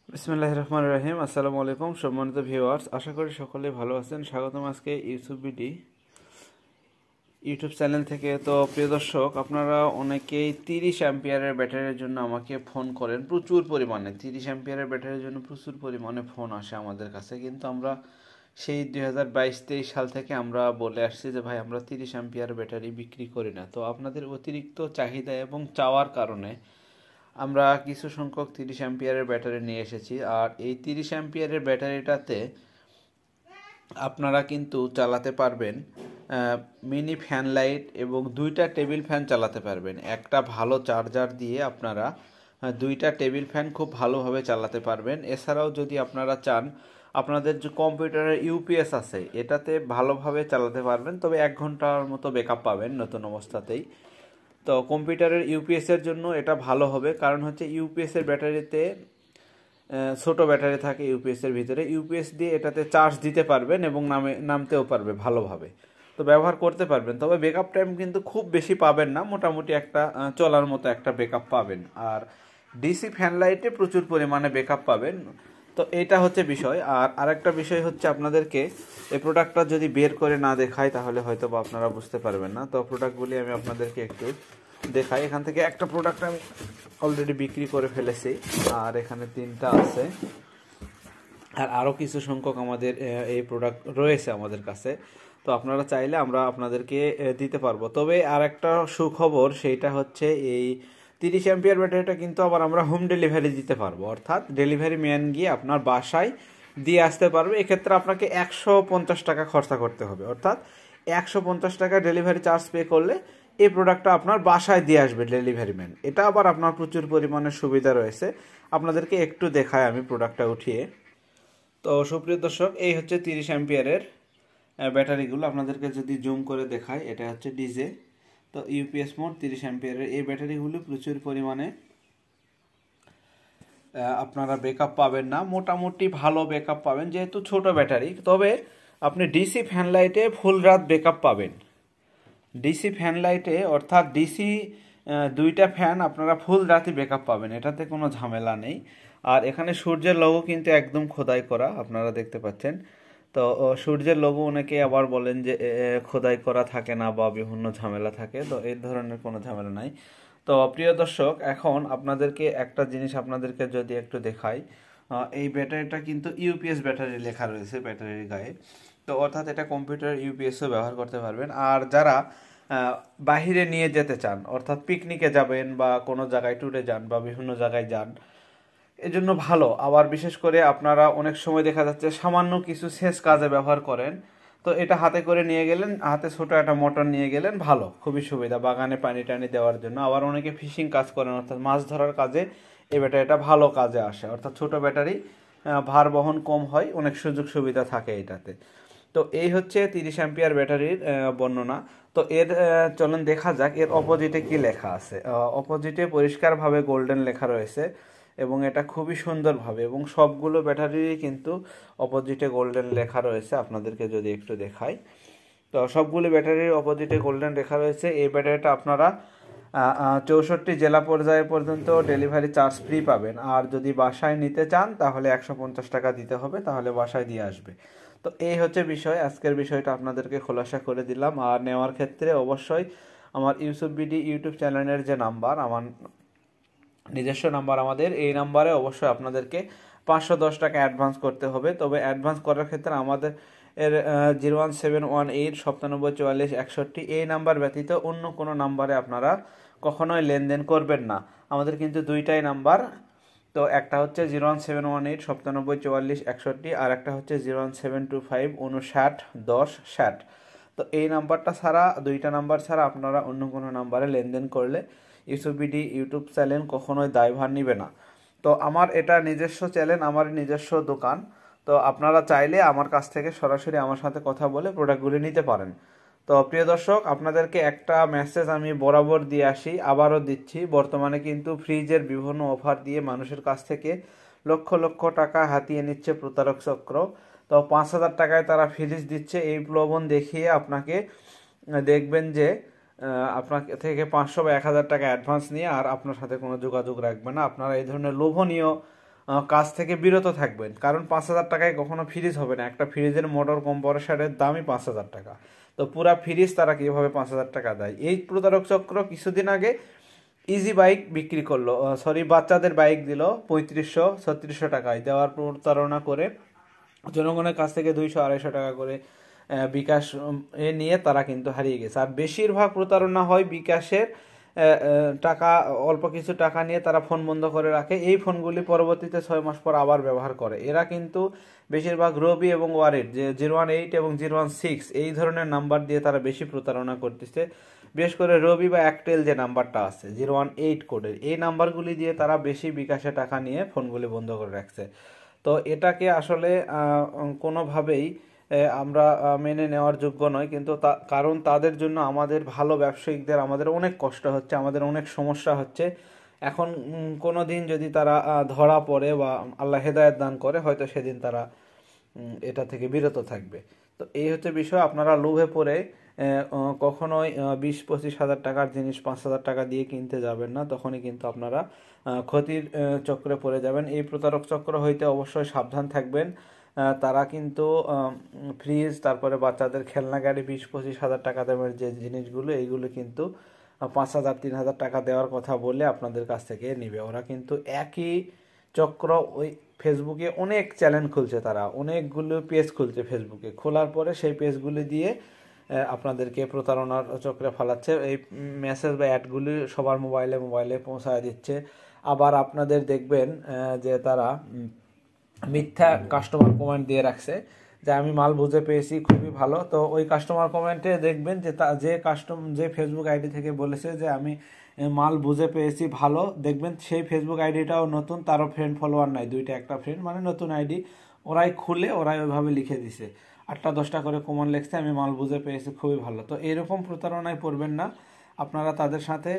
বিসমিল্লাহির রহমানির রহিম। আসসালামু আলাইকুম সম্মানিত ভিউয়ার্স, আশা করি সকলে ভালো আছেন। স্বাগতম আজকে ইউটিউব চ্যানেল থেকে। তো প্রিয় দর্শক, আপনারা অনেকেই 30 অ্যাম্পিয়ারের ব্যাটারির জন্য আমাকে ফোন করেন প্রচুর পরিমাণে। 30 অ্যাম্পিয়ারের ব্যাটারির জন্য প্রচুর পরিমাণে ফোন আসে আমাদের কাছে, কিন্তু আমরা সেই 2022-23 সাল থেকে আমরা বলে আসছি যে ভাই আমরা 30 অ্যাম্পিয়ার ব্যাটারি বিক্রি করি না। তো আপনাদের অতিরিক্ত চাহিদা এবং চাওয়ার কারণে আমরা কিছু সংখ্যক 30 অ্যাম্পিয়ারের ব্যাটারি নিয়ে এসেছি। আর এই 30 অ্যাম্পিয়ারের ব্যাটারিটাতে আপনারা কিন্তু চালাতে পারবেন মিনি ফ্যান লাইট এবং দুইটা টেবিল ফ্যান চালাতে পারবেন। একটা ভালো চার্জার দিয়ে আপনারা দুইটা টেবিল ফ্যান খুব ভালোভাবে চালাতে পারবেন। এছাড়াও যদি আপনারা চান, আপনাদের যে কম্পিউটারের ইউপিএস আছে এটাতে ভালোভাবে চালাতে পারবেন, তবে 1 ঘন্টার মতো ব্যাকআপ পাবেন নতুন অবস্থাতেই। তো কম্পিউটারের ইউপিএসের জন্য এটা ভালো হবে, কারণ হচ্ছে ইউপিএসের ব্যাটারিতে ছোট ব্যাটারি থাকে ইউপিএসের ভিতরে। ইউপিএস দিয়ে এটাতে চার্জ দিতে পারবেন এবং নামতেও পারবে ভালোভাবে, তো ব্যবহার করতে পারবেন। তবে ব্যাকআপ টাইম কিন্তু খুব বেশি পাবেন না, মোটামুটি একটা চলার মতো একটা ব্যাকআপ পাবেন। আর ডিসি ফ্যান লাইটে প্রচুর পরিমাণে ব্যাকআপ পাবেন। তো এটা হচ্ছে বিষয়। আর আরেকটা বিষয় হচ্ছে, আপনাদেরকে এই প্রোডাক্টটা যদি বের করে না দেখাই তাহলে হয়তো বা আপনারা বুঝতে পারবেন না। তো প্রোডাক্টগুলি আমি আপনাদেরকে একটু দেখাই। এখান থেকে একটা প্রোডাক্ট আমি অলরেডি বিক্রি করে ফেলেছি, আর এখানে 3টা আছে। আর আরও কিছু সংখ্যক আমাদের এই প্রোডাক্ট রয়েছে আমাদের কাছে। তো আপনারা চাইলে আমরা আপনাদেরকে দিতে পারবো। তবে আর একটা সুখবর, সেইটা হচ্ছে এই 30 অ্যাম্পিয়ার ব্যাটারিটা কিন্তু আবার আমরা হোম ডেলিভারি দিতে পারবো, অর্থাৎ ডেলিভারি ম্যান গিয়ে আপনার বাসায় দিয়ে আসতে পারবে। এক্ষেত্রে আপনাকে 150 টাকা খরচা করতে হবে, অর্থাৎ 150 টাকা ডেলিভারি চার্জ পে করলে এই প্রোডাক্টটা আপনার বাসায় দিয়ে আসবে ডেলিভারি ম্যান। এটা আবার আপনার প্রচুর পরিমাণে সুবিধা রয়েছে। আপনাদেরকে একটু দেখায় আমি প্রোডাক্টটা উঠিয়ে। তো সুপ্রিয় দর্শক, এই হচ্ছে 30 অ্যাম্পিয়ারের ব্যাটারিগুলো। আপনাদেরকে যদি জুম করে দেখায়, এটা হচ্ছে ডিজে। তো ইউপিএস মোড 30 অ্যাম্পিয়ারের এই ব্যাটারিগুলো প্রচুর পরিমাণে আপনারা ব্যাকআপ পাবেন না, মোটামুটি ভালো ব্যাকআপ পাবেন যেহেতু ছোট ব্যাটারি। তবে আপনি ডিসি ফ্যান লাইটে ফুল রাত ব্যাকআপ পাবেন। ডিসি ফ্যান লাইটে অর্থাৎ ডিসি দুইটা ফ্যান আপনারা ফুল রাতে ব্যাকআপ পাবেন, এটাতে কোনো ঝামেলা নেই। আর এখানে সূর্যের লোগো কিন্তু একদম খোদাই করা, আপনারা দেখতে পাচ্ছেন। তো সূর্যের লোগো অনেকে আবার বলেন যে খোদাই করা থাকে না বা বিভিন্ন ঝামেলা থাকে, তো এই ধরনের কোনো ঝামেলা নাই। তো প্রিয় দর্শক, এখন আপনাদেরকে একটা জিনিস আপনাদেরকে যদি একটু দেখাই, এই ব্যাটারিটা কিন্তু ইউপিএস ব্যাটারি লেখা রয়েছে ব্যাটারির গায়ে। তো অর্থাৎ এটা কম্পিউটার ইউপিএসও ব্যবহার করতে পারবেন। আর যারা বাহিরে নিয়ে যেতে চান, অর্থাৎ পিকনিকে যাবেন বা কোনো জায়গায় ট্যুরে যান বা বিভিন্ন জায়গায় যান, এজন্য ভালো। আবার বিশেষ করে আপনারা অনেক সময় দেখা যাচ্ছে সামান্য কিছু সেচ কাজে ব্যবহার করেন, তো এটা হাতে করে নিয়ে গেলেন, হাতে ছোট একটা মোটর নিয়ে গেলেন, ভালো, খুবই সুবিধা বাগানে পানি টানি দেওয়ার জন্য। আবার অনেকে ফিশিং কাজ করেন, অর্থাৎ মাছ ধরার কাজে এই ব্যাটারিটা ভালো কাজে আসে। অর্থাৎ ছোট ব্যাটারি, ভার বহন কম হয়, অনেক সুযোগ সুবিধা থাকে এটাতে। তো এই হচ্ছে 30 অ্যাম্পিয়ার ব্যাটারির বর্ণনা। তো এর চলুন দেখা যাক এর অপোজিটে কি লেখা আছে। অপোজিটে পরিষ্কারভাবে গোল্ডেন লেখা রয়েছে এবং এটা খুবই সুন্দরভাবে, এবং সবগুলো ব্যাটারিরই কিন্তু অপোজিটে গোল্ডেন লেখা রয়েছে। আপনাদেরকে যদি একটু দেখাই, তো সবগুলো ব্যাটারির অপোজিটে গোল্ডেন লেখা রয়েছে। এই ব্যাটারিটা আপনারা 64 জেলা পর্যায়ে পর্যন্ত ডেলিভারি চার্জ ফ্রি পাবেন। আর যদি বাসায় নিতে চান তাহলে 150 টাকা দিতে হবে, তাহলে বাসায় দিয়ে আসবে। তো এই হচ্ছে বিষয়, আজকের বিষয়টা আপনাদেরকে খোলাসা করে দিলাম। আর নেওয়ার ক্ষেত্রে অবশ্যই আমার ইউসুফ বিডি ইউটিউব চ্যানেলের যে নাম্বার, আমার নিজস্ব নাম্বার, আমাদের এই নাম্বারে অবশ্যই আপনাদেরকে 510 টাকা অ্যাডভান্স করতে হবে। তবে অ্যাডভান্স করার ক্ষেত্রে আমাদের 01718 974461 এই নাম্বার ব্যতীত অন্য কোনো নাম্বারে আপনারা কখনোই লেনদেন করবেন না। আমাদের কিন্তু দুইটাই নাম্বার। তো একটা হচ্ছে 01718 974461, আর একটা হচ্ছে 01725 59 10 60। তো এই নাম্বারটা ছাড়া, দুইটা নাম্বার ছাড়া আপনারা অন্য কোনো নাম্বারে লেনদেন করলে ইউসুবিডি ইউটিউব চ্যানেল কখনোই দায়ভার নিবে না। তো আমার এটা নিজস্ব চ্যানেল, আমার নিজস্ব দোকান। তো আপনারা চাইলে আমার কাছ থেকে সরাসরি আমার সাথে কথা বলে প্রোডাক্টগুলি নিতে পারেন। তো প্রিয় দর্শক, আপনাদেরকে একটা মেসেজ আমি বরাবর দিয়ে আসি, আবারও দিচ্ছি। বর্তমানে কিন্তু ফ্রিজের বিভিন্ন অফার দিয়ে মানুষের কাছ থেকে লক্ষ লক্ষ টাকা হাতিয়ে নিচ্ছে প্রতারক চক্র। তো 5,000 টাকায় তারা ফ্রিজ দিচ্ছে, এই প্রলোভন দেখিয়ে আপনাকে দেখবেন যে আপনার থেকে 500 বা 1,000 টাকা অ্যাডভান্স নিয়ে আর আপনার সাথে কোনো যোগাযোগ রাখবে না। আপনারা এই ধরনের লোভনীয় কাজ থেকে বিরত থাকবেন, কারণ 5,000 টাকায় কখনো ফ্রিজ হবে না। একটা ফ্রিজের মোটর কম্প্রেসারের দামই 5,000 টাকা। তো পুরা ফ্রিজ তারা কীভাবে 5,000 টাকা দেয়? এই প্রতারক চক্র কিছুদিন আগে ইজি বাইক বিক্রি করলো, বাচ্চাদের বাইক দিল 3500-3600 টাকায়, দেওয়ার প্রতারণা করে জনগণের কাছ থেকে 200-250 টাকা করে বিকাশ নিয়ে তারা কিন্তু হারিয়ে গেছে। আর বেশিরভাগ প্রতারণা হয় বিকাশের টাকা, অল্প কিছু টাকা নিয়ে তারা ফোন বন্ধ করে রাখে। এই ফোনগুলি পরবর্তীতে 6 মাস পর আবার ব্যবহার করে। এরা কিন্তু বেশিরভাগ রবি এবং ওয়ারিড, যে 018 এবং 016 এই ধরনের নাম্বার দিয়ে তারা বেশি প্রতারণা করতেছে। বিশেষ করে রবি বা একটেল যে নাম্বারটা আছে 018 কোডের, এই নাম্বারগুলি দিয়ে তারা বেশি বিকাশে টাকা নিয়ে ফোনগুলি বন্ধ করে রাখছে। তো এটাকে আসলে কোনোভাবেই আমরা মেনে নেওয়ার যোগ্য নয়, কিন্তু কারণ তাদের জন্য আমাদের ভালো ব্যবসায়িকদের আমাদের অনেক কষ্ট হচ্ছে, আমাদের অনেক সমস্যা হচ্ছে। এখন কোনো দিন যদি তারা ধরা পড়ে বা আল্লাহ হেদায়েত দান করে, হয়তো সেদিন তারা এটা থেকে বিরত থাকবে। তো এই হচ্ছে বিষয়। আপনারা লোভে পড়ে কখনোই 20-25 হাজার টাকার জিনিস 5,000 টাকা দিয়ে কিনতে যাবেন না, তখনই কিন্তু আপনারা ক্ষতির চক্রে পড়ে যাবেন। এই প্রতারক চক্র হইতে অবশ্যই সাবধান থাকবেন। তারা কিন্তু ফ্রিজ, তারপরে বাচ্চাদের খেলনা গাড়ি 20-25 হাজার টাকা দামের যে জিনিসগুলো, এইগুলো কিন্তু 5,000-3,000 টাকা দেওয়ার কথা বলে আপনাদের কাছ থেকে নেবে। ওরা কিন্তু একই চক্র ওই ফেসবুকে অনেক চ্যানেল খুলছে, তারা অনেকগুলো পেজ খুলছে ফেসবুকে, খোলার পরে সেই পেজগুলি দিয়ে আপনাদেরকে প্রতারণার চক্রে ফালাচ্ছে। এই মেসেজ বা অ্যাডগুলি সবার মোবাইলে পৌঁছায় দিচ্ছে। আবার আপনাদের দেখবেন যে তারা মিথ্যা কাস্টমার কমেন্ট দিয়ে রাখছে যে আমি মাল বুঝে পেয়েছি, খুবই ভালো। তো ওই কাস্টমার কমেন্টে দেখবেন যে যে ফেসবুক আইডি থেকে বলেছে যে আমি মাল বুঝে পেয়েছি ভালো, দেখবেন সেই ফেসবুক আইডিটাও নতুন, তারও ফ্রেন্ড ফলোয়ার নাই, 2টা একটা ফ্রেন্ড, মানে নতুন আইডি। ওরাই খুলে ওরাই ওইভাবে লিখে দিছে, 8টা-10টা করে কমেন্ট লিখছে আমি মাল বুঝে পেয়েছি, খুবই ভালো। তো এরকম প্রতারণায় পড়বেন না, আপনারা তাদের সাথে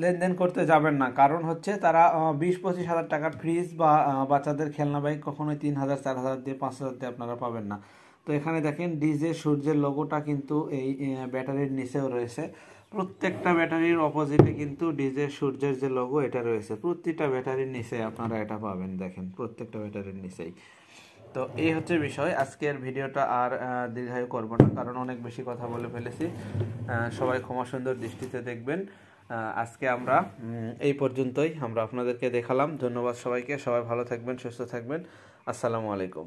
লেনদেন করতে যাবেন না। কারণ হচ্ছে তারা 20-25 হাজার টাকার ফ্রিজ বা বাচ্চাদের খেলনা বাইক কখনোই 3,000, 4,000 দিয়ে, 5,000 দিয়ে আপনারা পাবেন না। তো এখানে দেখেন ডিজে সূর্যের লোগোটা কিন্তু এই ব্যাটারির নিচেও রয়েছে। প্রত্যেকটা ব্যাটারির অপোজিটে কিন্তু ডিজে সূর্যের যে লোগো এটা রয়েছে, প্রতিটা ব্যাটারির নিচে আপনারা এটা পাবেন, দেখেন প্রত্যেকটা ব্যাটারির নিচেই। তো এই হচ্ছে বিষয়। আজকের ভিডিওটা আর দীর্ঘায়ু করব না, কারণ অনেক বেশি কথা বলে ফেলেছি। সবাই ক্ষমা সুন্দর দৃষ্টিতে দেখবেন। আজকে আমরা এই পর্যন্তই আমরা আপনাদেরকে দেখালাম। ধন্যবাদ সবাইকে, সবাই ভালো থাকবেন, সুস্থ থাকবেন। আসসালামু আলাইকুম।